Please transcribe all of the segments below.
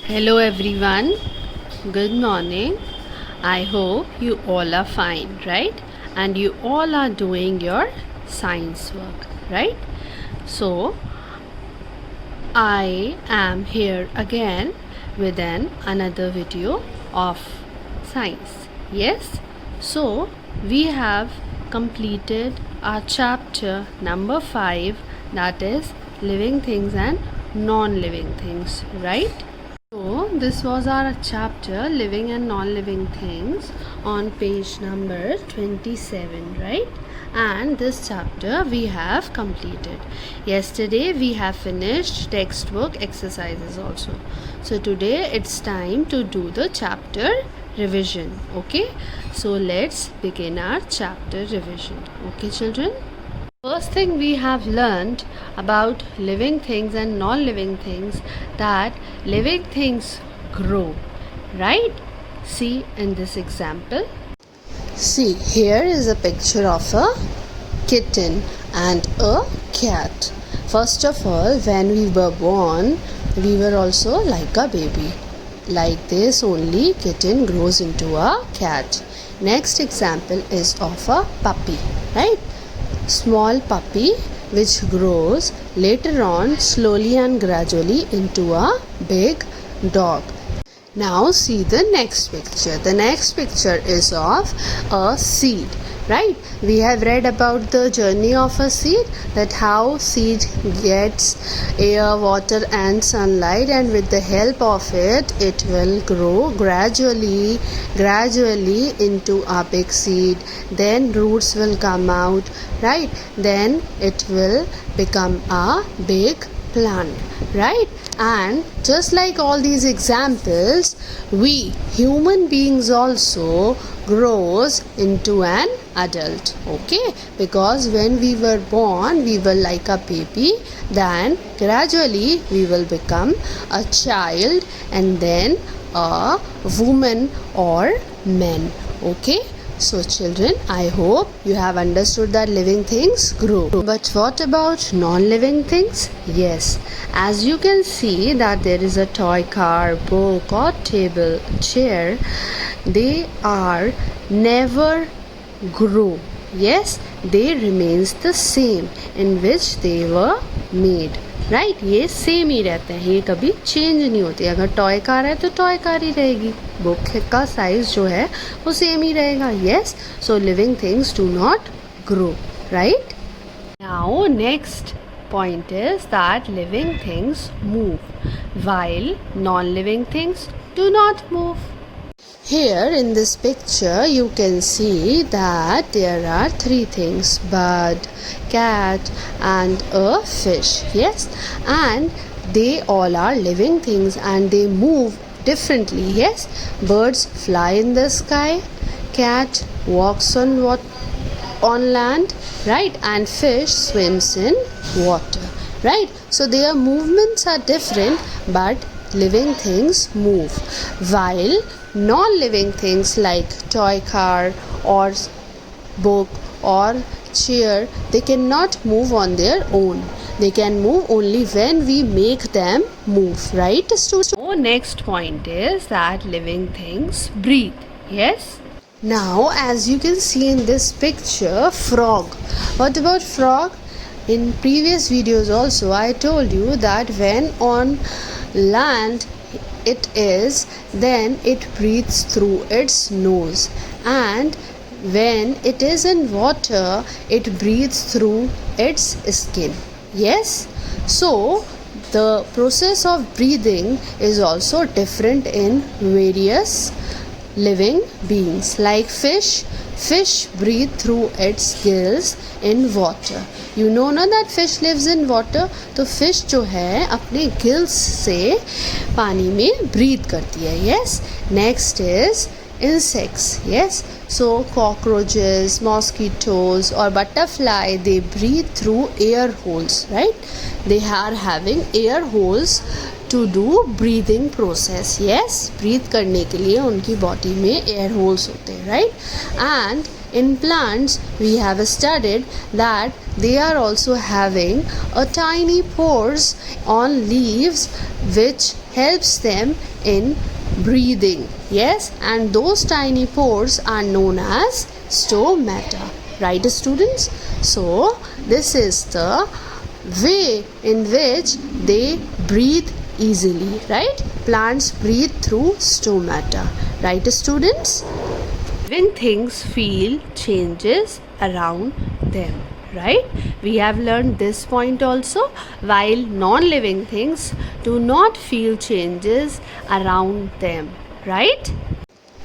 Hello everyone, good morning. I hope you all are fine, right? And you all are doing your science work, right? So, I am here again with another video of science. Yes, so we have completed our chapter number 5, that is living things and non-living things, right? So, this was our chapter living and non-living things on page number 27, right? And this chapter we have completed. Yesterday we have finished textbook exercises also. So, today it's time to do the chapter revision. Okay, so let's begin our chapter revision. Okay, children. First thing we have learned about living things and non-living things, that living things grow, right? See in this example. See, here is a picture of a kitten and a cat. First of all, when we were born, we were also like a baby. Like this only kitten grows into a cat. Next example is of a puppy, right? Small puppy which grows later on slowly and gradually into a big dog. Now see the next picture. The next picture is of a seed, right? We have read about the journey of a seed, that how seed gets air, water and sunlight, and with the help of it, it will grow gradually into a big seed. Then roots will come out, right? Then it will become a big plant, right? And just like all these examples, we human beings also grows into an adult, okay? Because when we were born, we were like a baby, then gradually we will become a child and then a woman or man, okay? So children, I hope you have understood that living things grow. But what about non-living things? Yes, as you can see that there is a toy car, book or table, chair. They are never grow. Yes, they remains the same in which they were made. Right ये same ही रहते हैं, ये कभी change नहीं होती. अगर toy car है तो टॉय कार ही रहेगी, बुक का साइज जो है वो सेम ही रहेगा. Yes, so living things do not grow, right. Now next point is that living things move while non-living things do not move. Here in this picture you can see that there are 3 things: bird, cat and a fish. Yes, and they all are living things and they move differently. Yes, birds fly in the sky, cat walks on land, right, and fish swims in water, right. So their movements are different, but living things move, while non-living things like toy car or book or chair, they cannot move on their own. They can move only when we make them move, right? So next point is that living things breathe. Yes. Now as you can see in this picture, frog. What about frog? In previous videos also I told you that when on land it is, then it breathes through its nose, and when it is in water it breathes through its skin. Yes, so the process of breathing is also different in various living beings. Like fish breathe through its gills in water. You know ना that fish lives in water. तो fish जो है अपने gills से पानी में breathe करती है. Yes. Next is insects. Yes, so cockroaches, mosquitoes or butterfly, they breathe through air holes, right? They are having air holes to do breathing process. Yes, breathe करने के लिए उनकी body में air holes होते हैं, right? And in plants we have studied that they are also having a tiny pores on leaves which helps them in breathing. Yes, and those tiny pores are known as stomata. Right, students? So this is the way in which they breathe easily. Right? Plants breathe through stomata. Right, students? Living things feel changes around them. Right? We have learned this point also, while non-living things do not feel changes around them. Right?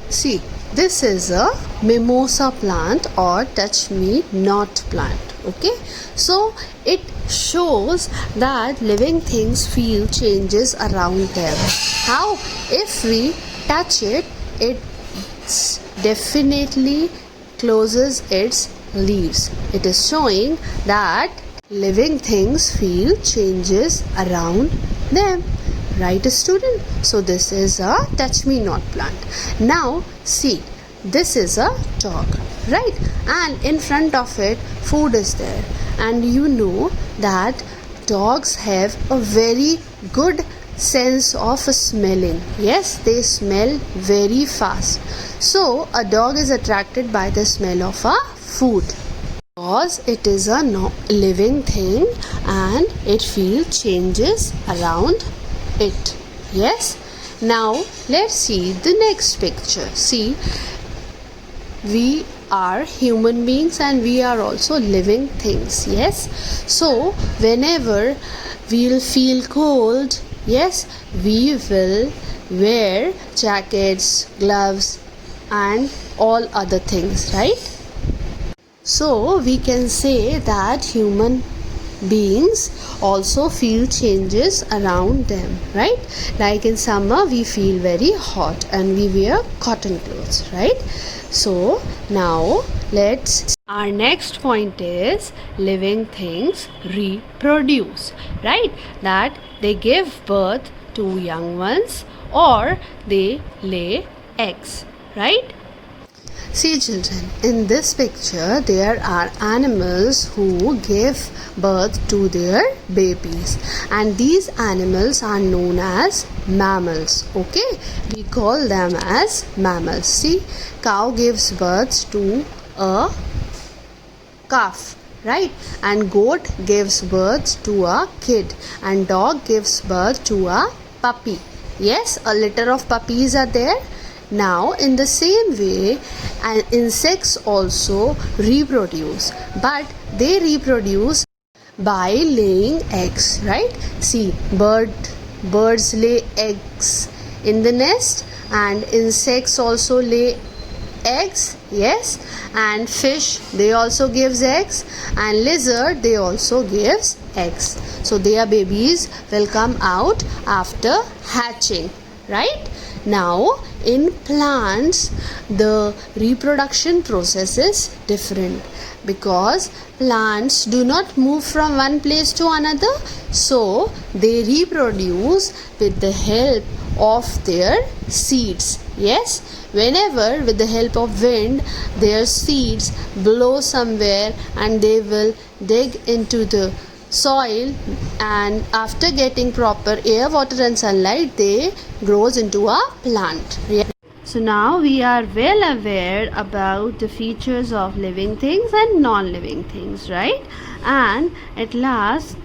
See, this is a mimosa plant or touch me not plant. Okay, so it shows that living things feel changes around them. How? If we touch it, it definitely closes its leaves. It is showing that living things feel changes around them. Right, student? So this is a touch me not plant. Now see, this is a dog, right? And in front of it food is there, and you know that dogs have a very good sense of smelling. Yes, they smell very fast. So a dog is attracted by the smell of a food because it is a living thing and it feels changes around it. Yes, now let's see the next picture. See, we are human beings and we are also living things. Yes, so whenever we'll feel cold, yes, we will wear jackets, gloves and all other things, right? So we can say that human beings also feel changes around them, right? Like in summer we feel very hot and we wear cotton clothes, right? So now our next point is living things reproduce, right? That they give birth to young ones or they lay eggs, right? See children, in this picture there are animals who give birth to their babies, and these animals are known as mammals. Okay, we call them as mammals. See, cow gives birth to a calf, right? And goat gives birth to a kid, and dog gives birth to a puppy. Yes, a litter of puppies are there. Now in the same way, insects also reproduce, but they reproduce by laying eggs, right? See, birds lay eggs in the nest, and insects also lay eggs. Yes, and fish, they also gives eggs, and lizard, they also gives eggs. So their babies will come out after hatching, right? Now in plants the reproduction process is different because plants do not move from one place to another, so they reproduce with the help of their seeds. Yes, whenever with the help of wind their seeds blow somewhere and they will dig into the soil, and after getting proper air, water and sunlight they grows into a plant. So now we are well aware about the features of living things and non-living things, right? And at last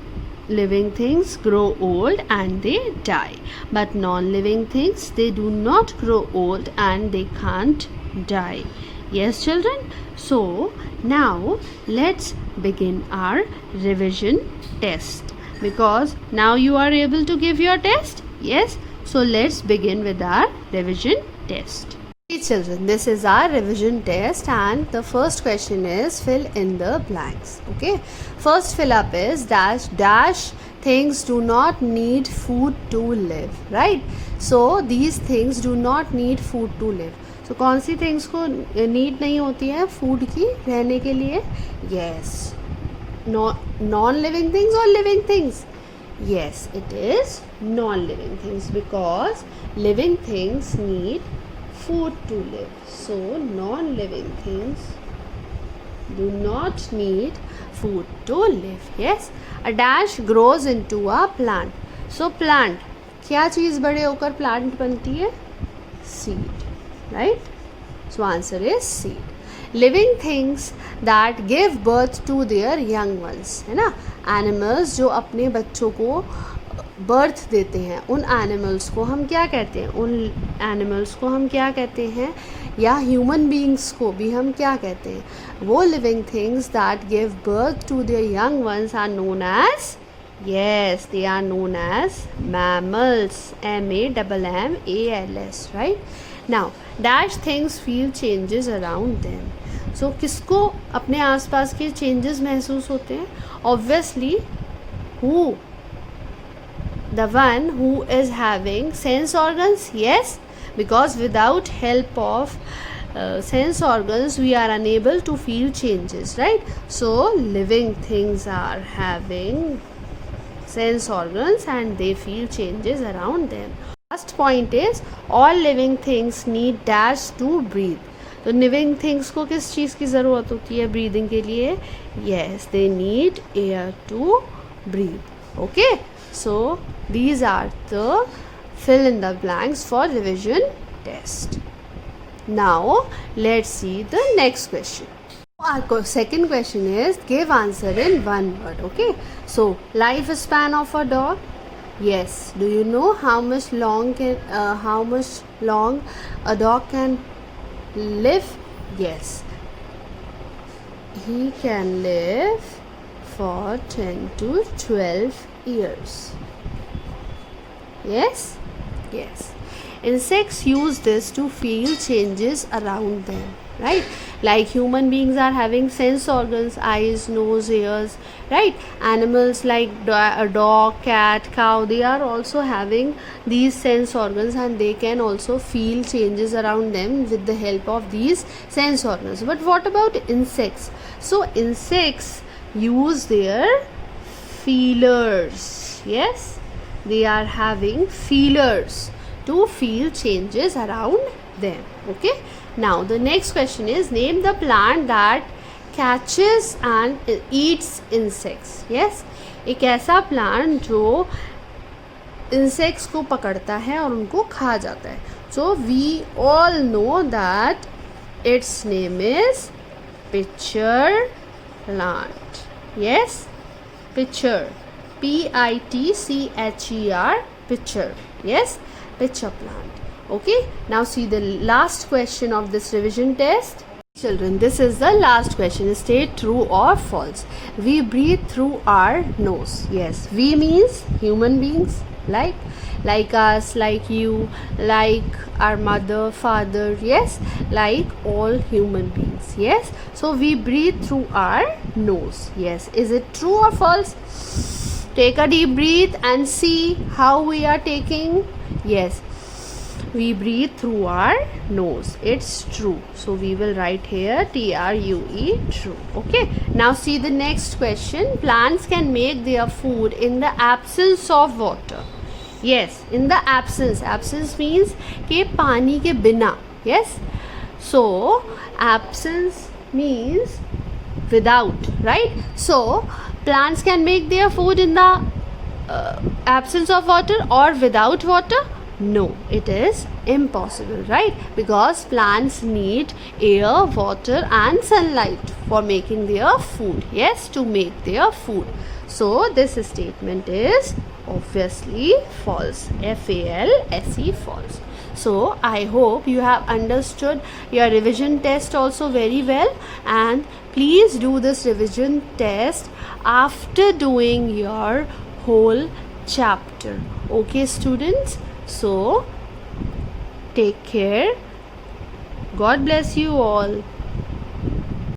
living things grow old and they die, but non-living things, they do not grow old and they can't die. Yes children, so now let's begin our revision test, because now you are able to give your test. Yes, so let's begin with our revision test. Okay children, this is our revision test and the first question is fill in the blanks. Okay, first fill up is dash things do not need food to live, right? So these things do not need food to live. So कौन see things को need नहीं होती है food की रहने के लिए? Yes, non living things और living things? Yes, it is non-living things because living things need food to live. So non-living things do not need food to live. Yes, a dash grows into a plant. So plant, क्या चीज़ बड़े होकर plant बनती है? Seed, right? So answer is seed. Living things that give birth to their young ones, है ना, animals जो अपने बच्चों को बर्थ देते हैं, उन एनिमल्स को हम क्या कहते हैं? उन एनिमल्स को हम क्या कहते हैं, या ह्यूमन बीइंग्स को भी हम क्या कहते हैं? वो living things that give birth to their young ones are known as, yes, they are known as mammals, mammals, right? Now dash things feel changes around them. So किसको अपने आसपास के changes महसूस होते हैं? Obviously who? The one who is having sense organs, yes, because without help of sense organs we are unable to feel changes, right? So living things are having sense organs and they feel changes around them. Last point is all living things need dash to breathe. तो living things को किस चीज़ की ज़रूरत होती है breathing के लिए? yes, they need air to breathe. Okay, so these are the fill in the blanks for revision test. Now let's see the next question. Our second question is give answer in one word. Okay, so lifespan of a dog, yes, do you know how much long a dog can live? Yes, he can live for 10 to 12 years. Yes, yes. Insects use this to feel changes around them, right? Like human beings are having sense organs, eyes, nose, ears, right? Animals like a dog, cat, cow, they are also having these sense organs and they can also feel changes around them with the help of these sense organs. But what about insects? So insects use their feelers. Yes, they are having feelers to feel changes around them. Okay, now the next question is name the plant that catches and eats insects. Yes, एक ऐसा plant जो insects को पकड़ता है और उनको खा जाता है. So we all know that its name is pitcher plant. Yes, pitcher, pitcher, pitcher. Yes, pitcher plant. Okay, now see the last question of this revision test. Children, this is the last question. State true or false. We breathe through our nose. Yes, we means human beings, like us, like you, like our mother, father. Yes, like all human beings. Yes, so we breathe through our nose. Yes, is it true or false? Take a deep breath and see how we are taking. Yes, we breathe through our nose. It's true. So we will write here TRUE, true. Okay, now see the next question. Plants can make their food in the absence of water. Yes, in the absence means के पानी के बिना. Yes, so absence means without, right? So plants can make their food in the absence of water or without water. No, it is impossible, right? Because plants need air, water and sunlight for making their food. Yes, to make their food. So this statement is obviously false. F-A-L-S-E, false. So I hope you have understood your revision test also very well, and please do this revision test after doing your whole chapter. Okay, students? So take care. God bless you all.